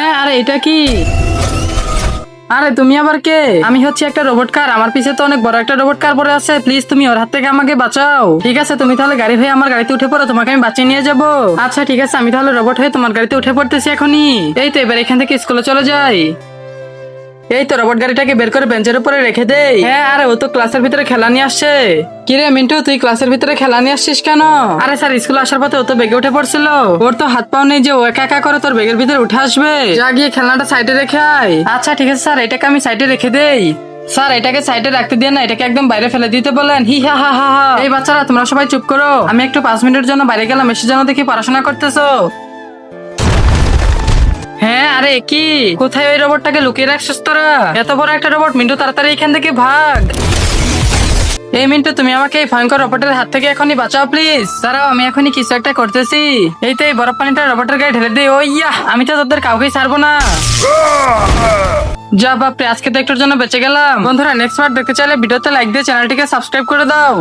হ্যাঁ, আরে এটা কি? আরে তুমি আবার কে? আমি হচ্ছে একটা রোবট কার, আমার পিছে তো অনেক বড় একটা রোবট কার পড়ে আছে, প্লিজ তুমি ওর হাত থেকে আমাকে বাঁচাও। ঠিক আছে, তুমি তাহলে গাড়ি হয়ে আমার গাড়িতে উঠে পড়ো, তোমাকে আমি বাঁচিয়ে নিয়ে যাবো। আচ্ছা ঠিক আছে, আমি তাহলে রোবট হয়ে তোমার গাড়িতে উঠে পড়তেছি এখনই। এই তো এবার এখান থেকে স্কুলে চলে যাই। এই তো রোবট গাড়িটাকে বের করে বেঞ্চের উপরে রেখে দেই। হ্যাঁ, আরে ও তো ক্লাসের ভিতরে খেলা নিয়ে আসছে। কিরে মিন্টু, তুই ক্লাসের ভিতরে খেলা নিয়ে আসছিস কেন? আরে স্যার, স্কুলে আসার পথে ও তো বেগে উঠে পড়ছিল, ওর তো হাত পাও নেই যে ও একা একা করে তোর বেগের ভিতরে উঠে আসবে। যা গিয়ে খেলনাটা সাইডে রেখে আয়। আচ্ছা ঠিক আছে স্যার, এটাকে আমি সাইডে রেখে দেই। স্যার, এটাকে সাইডে রাখতে দিয়ে না, এটাকে একদম বাইরে ফেলে দিতে বলেন। হি হা হা হা হা। এই বাচ্চারা তোমরা সবাই চুপ করো, আমি একটু 5 মিনিটের জন্য বাইরে গেলাম, এসে যেন দেখি পড়াশোনা করতেছো। হ্যাঁ, আরে কি কোথায় ওই রোবটটাকে লুকিয়ে রাখছিস তোরা? এত বড় একটা রোবট, মিন্টু তাড়াতাড়ি এখান থেকে ভাগ। এই মিন্টু, তুমি আমাকে এই ভয়ঙ্কর রোবটের হাত থেকে এখনই বাঁচাও প্লিজ। দাঁড়াও, আমি এখনই কিছু একটা করতেছি। এই তো এই বরফ পানিটা রোবটের গায়ে ঢেলে দিই। ওই ইয়া, আমি তো তোদের কাউকেই ছাড়বো না। যা বাপরে, আজকে তো একটুর জন্য বেঁচে গেলাম। বন্ধুরা, নেক্সট পার্ট দেখতে চাইলে ভিডিওতে লাইক দিয়ে চ্যানেলটিকে সাবস্ক্রাইব করে দাও।